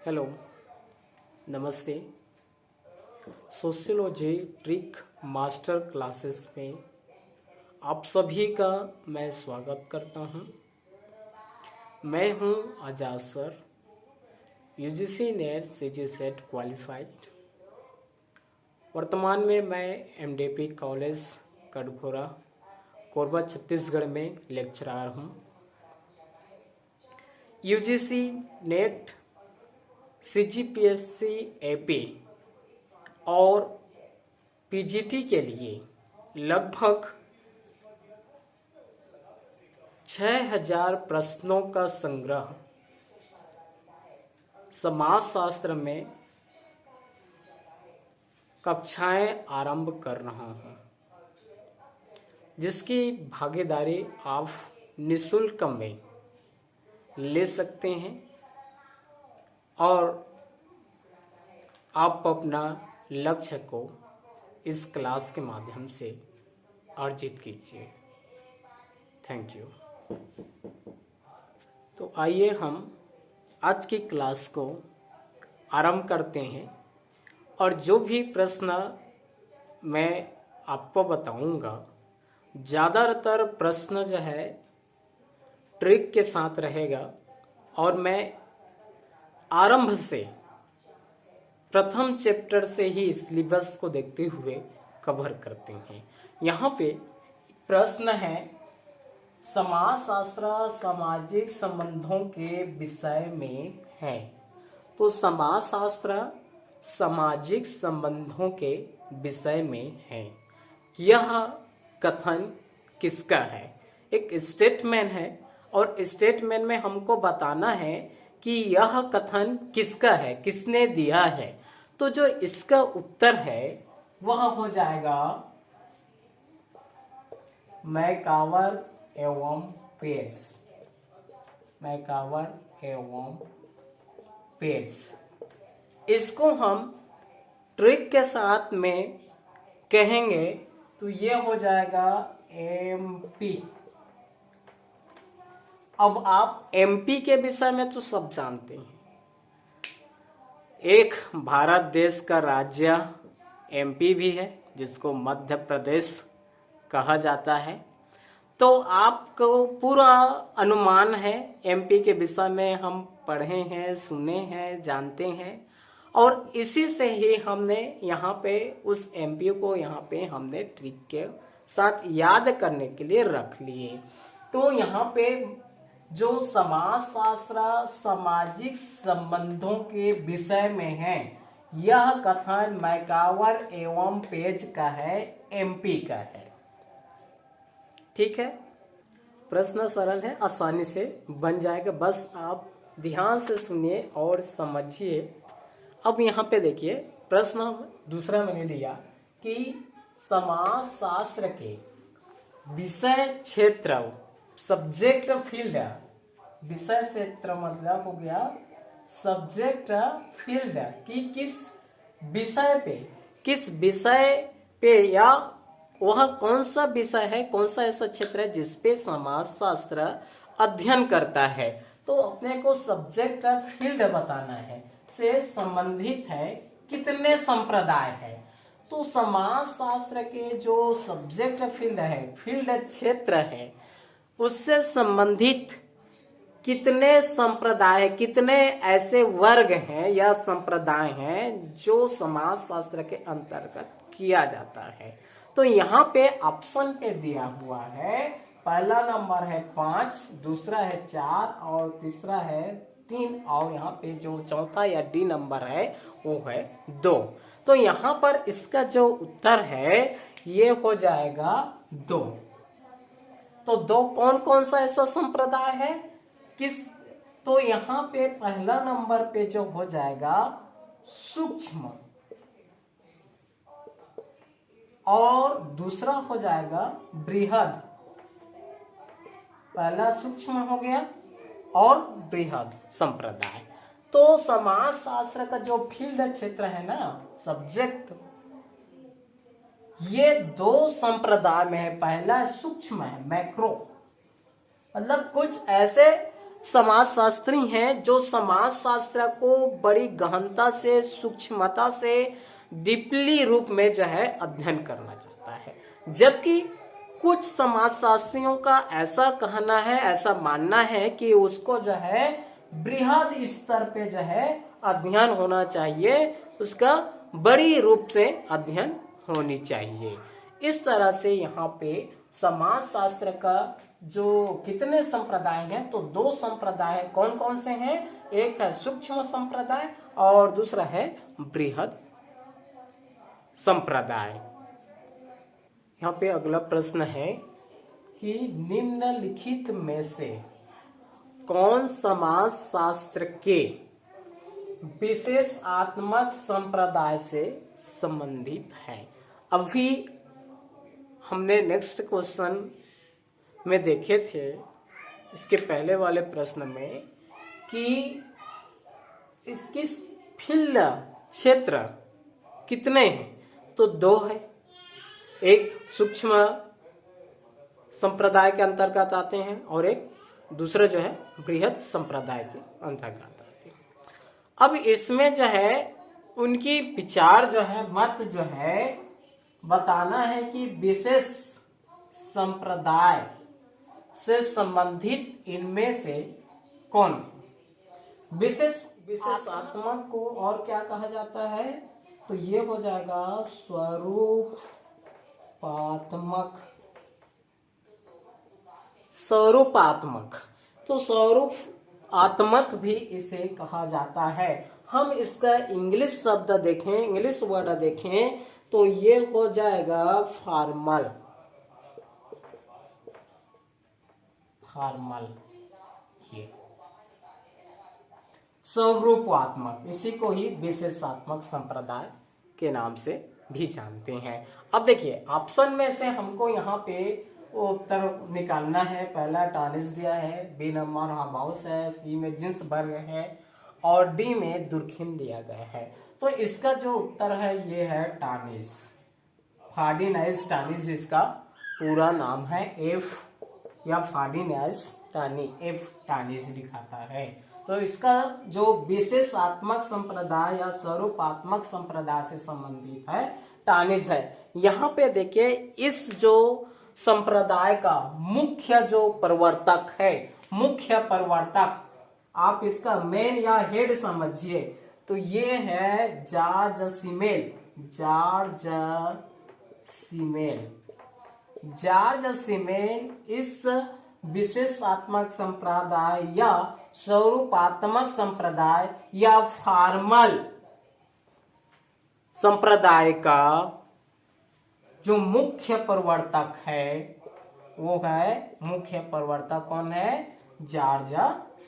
Hello, नमस्ते। Sociology trick master classes में आप सभी का मैं स्वागत करता हूं। मैं हूं Azad sir, UGC NET CG SET qualified. वर्तमान में मैं एमडीपी कॉलेज कटघोरा कोरबा छत्तीसगढ़ में लेक्चरर हूं। यूजीसी नेट सीजीपीएससी एपी और पीजीटी के लिए लगभग 6000 प्रश्नों का संग्रह समाजशास्त्र में कक्षाएं आरंभ कर रहा हूं, जिसकी भागीदारी आप निःशुल्क में ले सकते हैं और आप अपना लक्ष्य को इस क्लास के माध्यम से अर्जित कीजिए। Thank you. तो आइए हम आज की क्लास को आरंभ करते हैं और जो भी प्रश्न मैं आपको बताऊंगा, ज़्यादातर प्रश्न जो है ट्रिक के साथ रहेगा और मैं आरंभ से प्रथम चैप्टर से ही सिलेबस को देखते हुए कवर करते हैं। यहाँ पे प्रश्न है समाजशास्त्र सामाजिक संबंधों के विषय में है। तो समाजशास्त्र सामाजिक संबंधों के विषय में है। यह कथन किसका है? एक स्टेटमेंट है और स्टेटमेंट में हमको बताना है कि यह कथन किसका है, किसने दिया है। तो जो इसका उत्तर है वह हो जाएगा मैकावर एवं पेज। मैकावर एवं पेज, इसको हम ट्रिक के साथ में कहेंगे तो ये हो जाएगा एमपी। अब आप एमपी के विषय में तो सब जानते हैं। एक भारत देश का राज्य एमपी भी है, जिसको मध्य प्रदेश कहा जाता है। तो आपको पूरा अनुमान है, एमपी के विषय में हम पढ़े हैं, सुने हैं, जानते हैं और इसी से ही हमने यहाँ पे उस एमपी को यहाँ पे हमने ट्रिक के साथ याद करने के लिए रख लिए। तो यहाँ पे जो समाजशास्त्र सामाजिक संबंधों के विषय में है, यह कथन मैकावर एवं पेज का है, एमपी का है। ठीक है, प्रश्न सरल है, आसानी से बन जाएगा, बस आप ध्यान से सुनिए और समझिए। अब यहाँ पे देखिए, प्रश्न दूसरा मैंने लिया कि समाजशास्त्र के विषय क्षेत्र, सब्जेक्ट फील्ड, विषय क्षेत्र मतलब हो गया सब्जेक्ट फील्ड, कि किस विषय पे या वह कौन सा विषय है, कौन सा ऐसा क्षेत्र है जिसपे समाजशास्त्र अध्ययन करता है। तो अपने को सब्जेक्ट फील्ड बताना है, से संबंधित है कितने संप्रदाय है। तो समाजशास्त्र के जो सब्जेक्ट फील्ड है, फील्ड क्षेत्र है, उससे संबंधित कितने संप्रदाय, कितने ऐसे वर्ग हैं या संप्रदाय हैं जो समाजशास्त्र के अंतर्गत किया जाता है। तो यहाँ पे ऑप्शन पे दिया हुआ है, पहला नंबर है 5, दूसरा है 4 और तीसरा है 3 और यहाँ पे जो चौथा या डी नंबर है वो है 2। तो यहाँ पर इसका जो उत्तर है ये हो जाएगा 2। तो 2 कौन कौन सा ऐसा संप्रदाय है, किस? तो यहाँ पे पहला नंबर पे जो हो जाएगा सूक्ष्म और दूसरा हो जाएगा बृहद। पहला सूक्ष्म हो गया और बृहद संप्रदाय। तो समाजशास्त्र का जो फील्ड क्षेत्र है ना, सब्जेक्ट, ये 2 संप्रदाय में है। पहला सूक्ष्म है, मैक्रो, मतलब कुछ ऐसे समाजशास्त्री हैं जो समाज शास्त्र को बड़ी गहनता से, सूक्ष्मता से, डीपली रूप में जो है अध्ययन करना चाहता है। जबकि कुछ समाजशास्त्रियों का ऐसा कहना है, ऐसा मानना है कि उसको जो है बृहद स्तर पे जो है अध्ययन होना चाहिए, उसका बड़ी रूप से अध्ययन होनी चाहिए। इस तरह से यहाँ पे समाज शास्त्र का जो कितने संप्रदाय हैं, तो 2 संप्रदाय कौन कौन से हैं? एक है सूक्ष्म संप्रदाय और दूसरा है बृहद संप्रदाय। यहाँ पे अगला प्रश्न है कि निम्नलिखित में से कौन समाज शास्त्र के विशेषात्मक संप्रदाय से संबंधित है? अभी हमने नेक्स्ट क्वेश्चन में देखे थे, इसके पहले वाले प्रश्न में, कि इसकी फील्ड क्षेत्र कितने हैं? तो 2 है। एक सूक्ष्म संप्रदाय के अंतर्गत आते हैं और एक दूसरा जो है बृहद संप्रदाय के अंतर्गत आते हैं। अब इसमें जो है उनकी विचार जो है, मत जो है बताना है कि विशेष संप्रदाय से संबंधित इनमें से कौन? विशेषात्मक को और क्या कहा जाता है? तो ये हो जाएगा स्वरूपात्मक। तो स्वरूपात्मक भी इसे कहा जाता है। हम इसका इंग्लिश शब्द देखें, इंग्लिश वर्ड देखें, तो ये हो जाएगा फॉर्मल। ये स्वरूपात्मक, इसी को ही विशेषात्मक संप्रदाय के नाम से भी जानते हैं। अब देखिए ऑप्शन में से हमको यहाँ पे उत्तर निकालना है। पहला टॉनिस दिया है, बी नंबर हाउस है, सी में जिन्सबर्ग है और डी में दुर्खिम दिया गया है। तो इसका जो उत्तर है ये है टॉनिस। फार्डिनाइज टॉनिस इसका पूरा नाम है। एफ या फार्डिनाइज टॉनी, एफ टॉनिस दिखाता है। तो इसका जो विशेषात्मक संप्रदाय या स्वरूपात्मक संप्रदाय से संबंधित है टॉनिस है। यहाँ पे देखिए इस जो संप्रदाय का मुख्य जो प्रवर्तक है, मुख्य प्रवर्तक आप इसका मेन या हेड समझिए, तो ये है जॉर्ज सीमेल। जॉर्ज सीमेल इस विशेषात्मक संप्रदाय या स्वरूपात्मक संप्रदाय या फॉर्मल संप्रदाय का जो मुख्य प्रवर्तक है वो है, मुख्य प्रवर्तक कौन है? जॉर्ज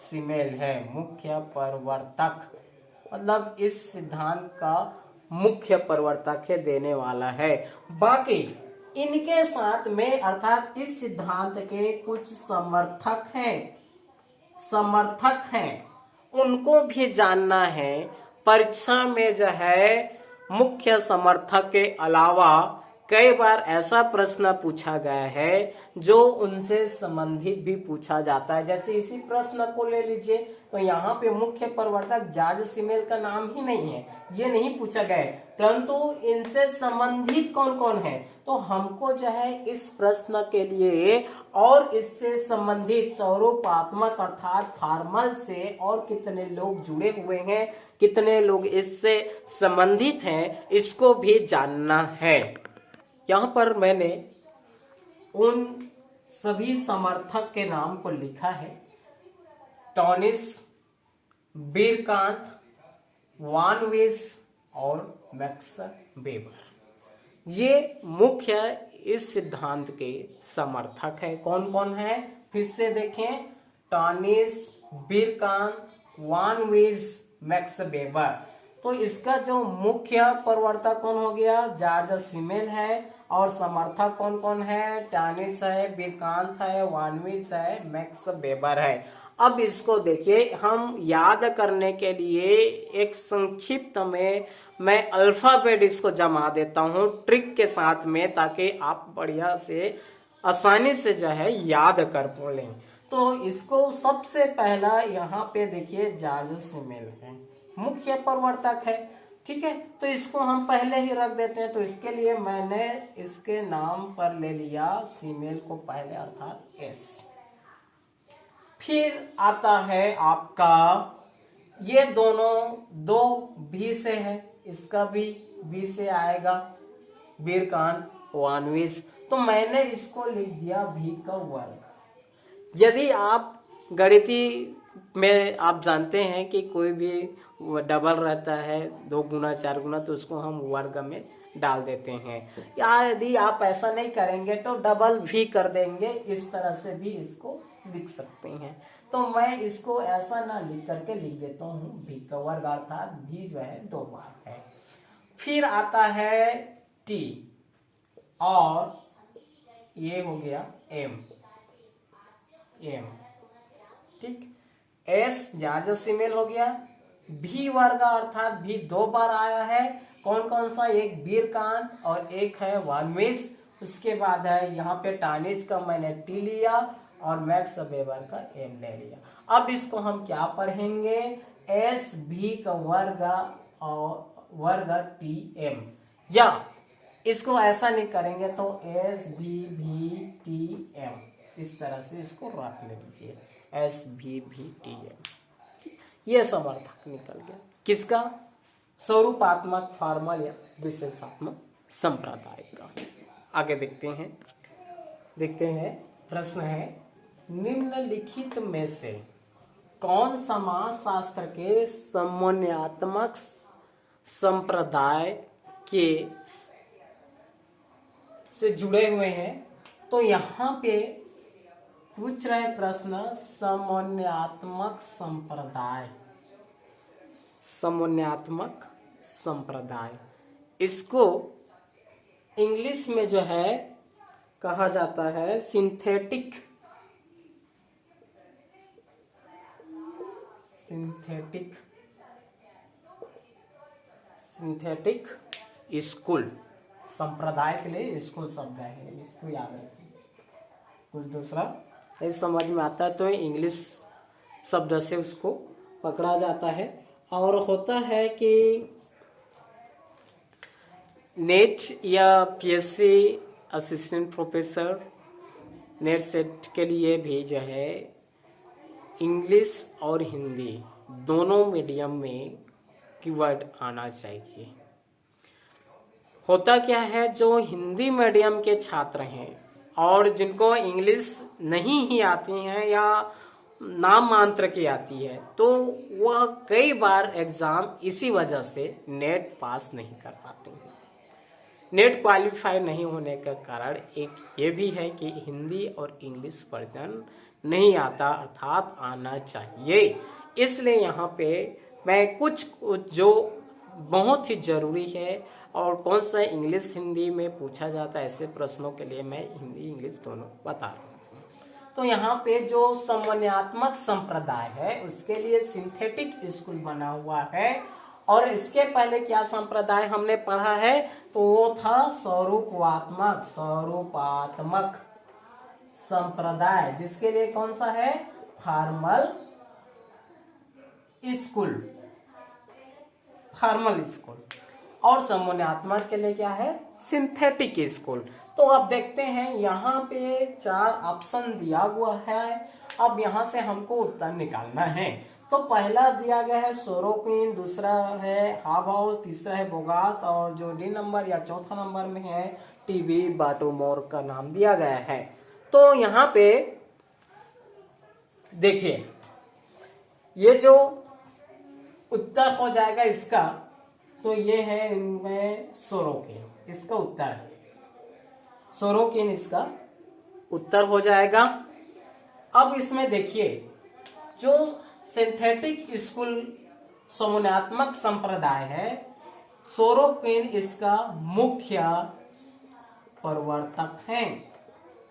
सीमेल है मुख्य प्रवर्तक, मतलब इस सिद्धांत का मुख्य प्रवर्तक है, देने वाला है। बाकी इनके साथ में अर्थात इस सिद्धांत के कुछ समर्थक हैं, उनको भी जानना है। परीक्षा में जो है मुख्य समर्थक के अलावा कई बार ऐसा प्रश्न पूछा गया है जो उनसे संबंधित भी पूछा जाता है। जैसे इसी प्रश्न को ले लीजिए, तो यहाँ पे मुख्य प्रवर्तक जॉर्ज सीमेल का नाम ही नहीं है, ये नहीं पूछा गया है, परंतु इनसे संबंधित कौन कौन है। तो हमको जो है इस प्रश्न के लिए और इससे संबंधित स्वरूपात्मक अर्थात फॉर्मल से और कितने लोग जुड़े हुए हैं, कितने लोग इससे संबंधित हैं, इसको भी जानना है। यहाँ पर मैंने उन सभी समर्थक के नाम को लिखा है। टॉनिस, बिरकांत, वान वीस और मैक्स वेबर, ये मुख्य इस सिद्धांत के समर्थक है। कौन कौन है फिर से देखें? टॉनिस, बिरकांत, वान वीस, मैक्स वेबर। तो इसका जो मुख्य प्रवर्तक कौन हो गया? जॉर्ज सीमेल है। और समर्थक कौन कौन है? टॉनिस है, बिरकांत है, वान वीस है, मैक्स वेबर है। अब इसको देखिए, हम याद करने के लिए एक संक्षिप्त में मैं अल्फाबेट इसको जमा देता हूँ ट्रिक के साथ में, ताकि आप बढ़िया से आसानी से जो है याद कर लें। तो इसको सबसे पहला यहाँ पे देखिए जॉर्ज सिमेल है, मुख्य प्रवर्तक है। ठीक है, तो इसको हम पहले ही रख देते हैं। तो इसके लिए मैंने इसके नाम पर ले लिया सिमेल को पहले, अर्थात एस। फिर आता है आपका, ये दोनों दो भी से है, इसका भी बी से आएगा, वीरकांत वानविस। तो मैंने इसको लिख दिया भी का वर्ग। यदि आप गणितीय में आप जानते हैं कि कोई भी डबल रहता है 2 गुना 4 गुना, तो उसको हम वर्ग में डाल देते हैं। या यदि आप ऐसा नहीं करेंगे तो डबल भी कर देंगे, इस तरह से भी इसको लिख सकते हैं। तो मैं इसको ऐसा ना लिख करके लिख देता हूँ भी का वर्ग, अर्थात भी जो है 2 बार है। फिर आता है टी, और ये हो गया एम। ठीक, एस जॉर्ज सिमेल हो गया, भी वर्ग अर्थात भी 2 बार आया है। कौन कौन सा, एक वीरकांत और एक है वानविस। उसके बाद है यहाँ पे टानिस का मैंने टी लिया और मैक्स वेबर का एम ले लिया। अब इसको हम क्या पढ़ेंगे, एस भी का वर्ग और वर्ग टी एम, या इसको ऐसा नहीं करेंगे तो एस भी टी एम, इस तरह से इसको रख लीजिए, एस भी टी एम। ये समर्थक निकल गया किसका, स्वरूपात्मक फॉर्मल या विशेषात्मक संप्रदाय का। आगे देखते हैं प्रश्न है, निम्नलिखित में से कौन समाज शास्त्र के समन्वयात्मक संप्रदाय के से जुड़े हुए हैं। तो यहाँ पे पूछ रहे प्रश्न समन्वयात्मक संप्रदाय, इसको इंग्लिश में जो है कहा जाता है सिंथेटिक स्कूल। संप्रदाय के लिए स्कूल शब्द है, इसको याद रखिए। कुछ दूसरा नहीं समझ में आता है तो इंग्लिश शब्द से उसको पकड़ा जाता है। और होता है कि नेट या PSC assistant professor, net set के लिए भी जो है इंग्लिश और हिंदी दोनों मीडियम में कीवर्ड आना चाहिए। होता क्या है, जो हिंदी मीडियम के छात्र हैं और जिनको इंग्लिश नहीं ही आती है या नाम मात्र की आती है, तो वह कई बार एग्जाम इसी वजह से नेट पास नहीं कर पाते हैं। नेट क्वालिफाई नहीं होने का कारण एक ये भी है कि हिंदी और इंग्लिश वर्जन नहीं आता, अर्थात आना चाहिए। इसलिए यहाँ पे मैं कुछ जो बहुत ही जरूरी है और कौन सा इंग्लिश हिंदी में पूछा जाता है ऐसे प्रश्नों के लिए मैं हिंदी इंग्लिश दोनों बता रहा हूँ। तो यहाँ पे जो समन्वयात्मक संप्रदाय है उसके लिए सिंथेटिक स्कूल बना हुआ है। और इसके पहले क्या संप्रदाय हमने पढ़ा है, तो वो था स्वरूपात्मक संप्रदाय, जिसके लिए कौन सा है, फॉर्मल स्कूल। और समन्वयात्मक के लिए क्या है, सिंथेटिक स्कूल। तो अब देखते हैं यहाँ पे 4 ऑप्शन दिया हुआ है। अब यहाँ से हमको उत्तर निकालना है। तो पहला दिया गया है सोरोकिन, दूसरा है हाउस, तीसरा है बोगास, और जो डी नंबर या चौथा नंबर में है टीबी बाटोमोर का नाम दिया गया है। तो यहाँ पे देखिए, ये जो उत्तर हो जाएगा इसका, तो ये है इनमें सोरोकिन, इसका उत्तर है सोरोकिन, इसका उत्तर हो जाएगा। अब इसमें देखिए, जो सिंथेटिक स्कूल समन्वयात्मक संप्रदाय है, सोरोकिन इसका मुख्य प्रवर्तक है,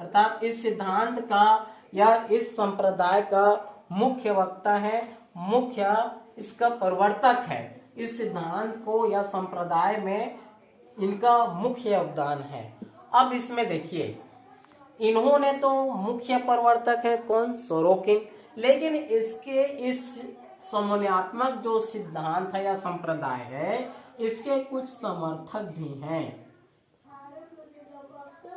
अर्थात इस सिद्धांत का या इस संप्रदाय का मुख्य वक्ता है, मुख्य इसका प्रवर्तक है। इस सिद्धांत को या संप्रदाय में इनका मुख्य योगदान है। अब इसमें देखिए, इन्होंने तो मुख्य प्रवर्तक है कौन, सोरोकिन, लेकिन इसके इस समन्वयात्मक जो सिद्धांत है या संप्रदाय है, इसके कुछ समर्थक भी हैं।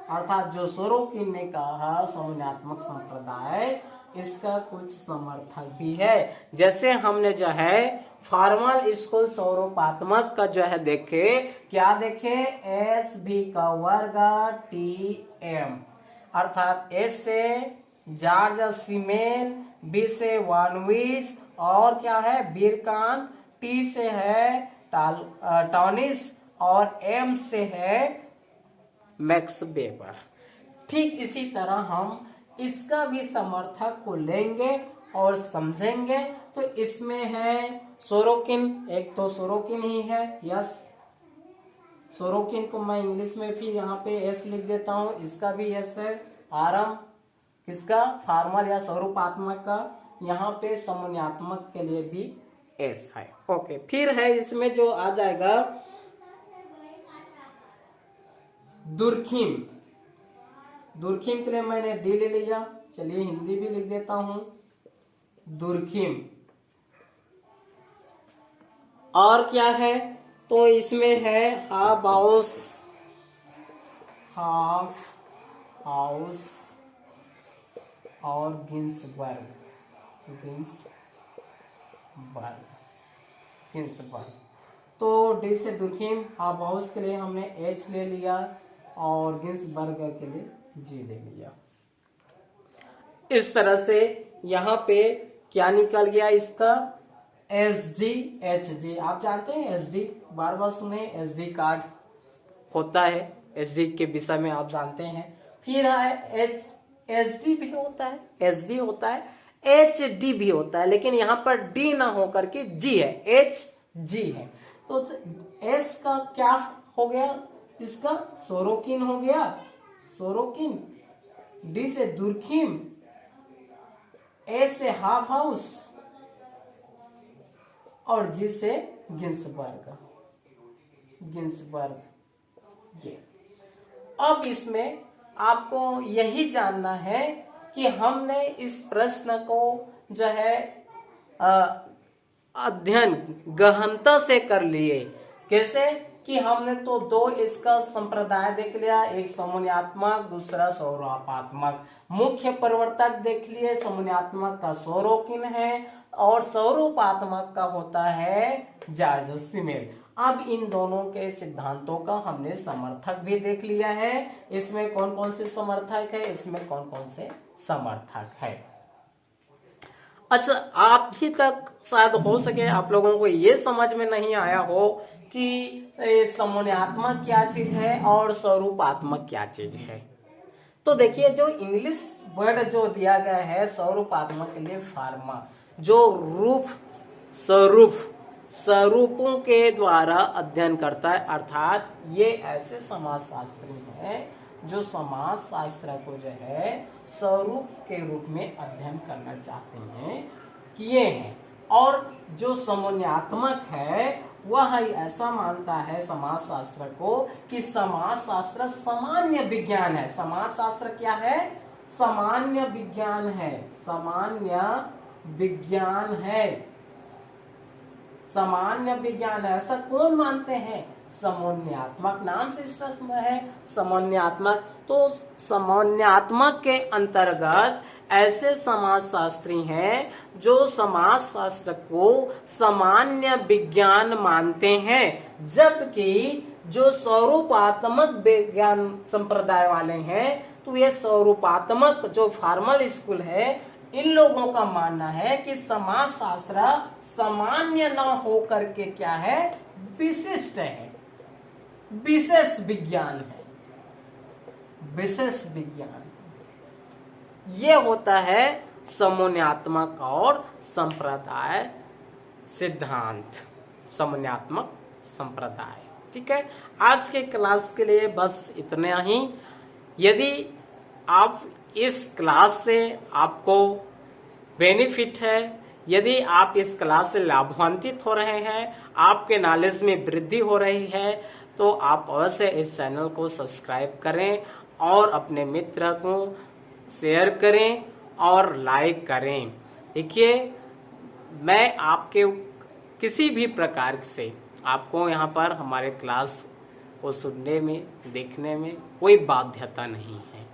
अर्थात जो सोरोकिन ने कहा समन्वयात्मक संप्रदाय, इसका कुछ समर्थक भी है। जैसे हमने जो है फॉर्मल स्कूल स्वरूपात्मक का जो है देखे, क्या देखे, एस भी का वर्ग टी एम, अर्थात एस से जॉर्ज सीमेन, बी से वानविस, और क्या है बीरकांत, टी से है टॉनिस, और एम से है मैक्स वेबर। ठीक इसी तरह हम इसका भी समर्थक को लेंगे और समझेंगे। तो इसमें है सोरोकिन, एक तो सोरोकिन ही है, यस, सोरोकिन को मैं इंग्लिश में फिर यहाँ पे एस लिख देता हूँ, इसका भी एस है। आरम किसका, फॉर्मल या स्वरूपात्मक का, यहाँ पे समन्वयात्मक के लिए भी एस है। ओके, फिर है इसमें जो आ जाएगा दुर्खिम। दुर्खिम के लिए मैंने डी ले लिया, चलिए हिंदी भी लिख देता हूं, दुर्खिम। और क्या है, तो इसमें है हाउस, हाफ हाउस और गिन्सबर्ग, गिन्सबर्ग। तो डी से दुर्खिम, हाफ हाउस के लिए हमने एच ले लिया और गिन्सबर्ग के लिए जी ले लिया। इस तरह से यहाँ पे क्या निकल गया इसका, एस डी एच जी। आप जानते हैं एस डी, बार बार सुने, एस डी कार्ड होता है, एस डी के विषय में आप जानते हैं। फिर है एच डी भी होता है, एच डी होता है, एच डी भी होता है, लेकिन यहाँ पर डी ना होकर के जी है, एच जी है। तो एस का क्या हो गया, इसका सोरोकिन हो गया, सोरोकिन। डी से दुर्खिम, ए से हाफ हाउस और जी से गिन्सबर्ग, गिन्सबर्ग। ये अब इसमें आपको यही जानना है कि हमने इस प्रश्न को जो है अध्ययन गहनता से कर लिए। कैसे कि हमने तो दो इसका संप्रदाय देख लिया, एक समन्वयात्मक, दूसरा स्वरूपात्मक। मुख्य प्रवर्तक देख लिए, समन्वयात्मक का सोरोकिन है और स्वरूपात्मक का होता है जॉर्ज सीमेन। अब इन दोनों के सिद्धांतों का हमने समर्थक भी देख लिया है। इसमें कौन कौन से समर्थक है, इसमें कौन कौन से समर्थक है। अच्छा, आप ही तक शायद हो सके आप लोगों को ये समझ में नहीं आया हो कि समन्वयात्मक क्या चीज है और स्वरूपात्मक क्या चीज है। तो देखिए, जो इंग्लिश वर्ड जो दिया गया है स्वरूपात्मक के लिए फार्मा, जो स्वरूपों के द्वारा अध्ययन करता है, अर्थात ये ऐसे समाजशास्त्री हैं जो समाज शास्त्र को जो है स्वरूप के रूप में अध्ययन करना चाहते हैं, किए हैं। और जो समन्वयात्मक है वह ऐसा मानता है समाज शास्त्र को कि समाज शास्त्र सामान्य विज्ञान है। समाज शास्त्र क्या है, सामान्य विज्ञान है, सामान्य विज्ञान है, सामान्य विज्ञान है। ऐसा कौन मानते हैं, समन्वयात्मक, नाम से स्पष्ट है समन्वयात्मक। तो समन्वयात्मक के अंतर्गत ऐसे समाजशास्त्री हैं जो समाज शास्त्र को सामान्य विज्ञान मानते हैं, जबकि जो स्वरूपात्मक विज्ञान संप्रदाय वाले हैं, तो ये स्वरूपात्मक जो फॉर्मल स्कूल है, इन लोगों का मानना है कि समाज शास्त्र सामान्य न होकर के क्या है, विशिष्ट है, विशेष विज्ञान है, विशेष विज्ञान। ये होता है समन्वयात्मक और संप्रदाय सिद्धांत, समन्वयात्मक संप्रदाय। ठीक है, आज के क्लास के लिए बस इतना ही। यदि आप इस क्लास से आपको बेनिफिट है, यदि आप इस क्लास से लाभान्वित हो रहे हैं, आपके नॉलेज में वृद्धि हो रही है, तो आप अवश्य इस चैनल को सब्सक्राइब करें और अपने मित्र को शेयर करें और लाइक करें। देखिए, मैं आपके किसी भी प्रकार से आपको यहाँ पर हमारे क्लास को सुनने में, देखने में कोई बाध्यता नहीं है,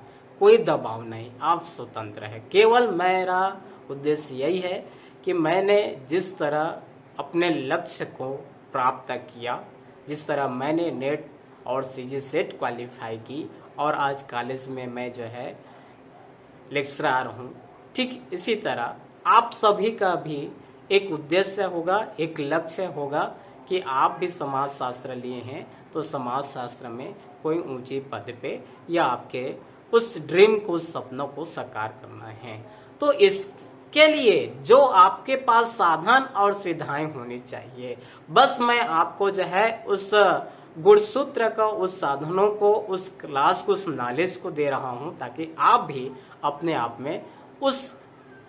कोई दबाव नहीं, आप स्वतंत्र है। केवल मेरा उद्देश्य यही है कि मैंने जिस तरह अपने लक्ष्य को प्राप्त किया, जिस तरह मैंने नेट और सीजी सेट क्वालिफाई की और आज कॉलेज में मैं जो है लेक्चरर हूँ, ठीक इसी तरह आप सभी का भी एक उद्देश्य होगा, एक लक्ष्य होगा कि आप भी समाज शास्त्र लिए हैं तो समाज शास्त्र में कोई ऊंची पद पे या आपके उस ड्रीम को, सपनों को साकार करना है। तो इसके लिए जो आपके पास साधन और सुविधाएं होनी चाहिए, बस मैं आपको जो है उस गुणसूत्र का, उस साधनों को, उस क्लास को, उस नॉलेज को दे रहा हूं ताकि आप भी अपने आप में उस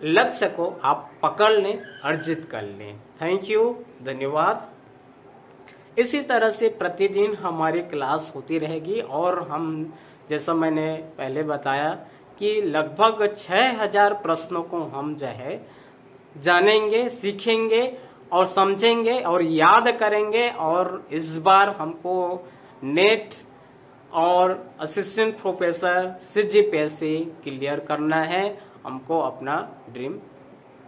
लक्ष्य को आप पकड़ लें, अर्जित कर लें। थैंक यू, धन्यवाद। इसी तरह से प्रतिदिन हमारी क्लास होती रहेगी और हम, जैसा मैंने पहले बताया कि लगभग 6000 प्रश्नों को हम जो है जानेंगे, सीखेंगे और समझेंगे और याद करेंगे। और इस बार हमको नेट और असिस्टेंट प्रोफेसर CGPSC क्लियर करना है, हमको अपना ड्रीम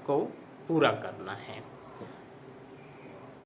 को पूरा करना है।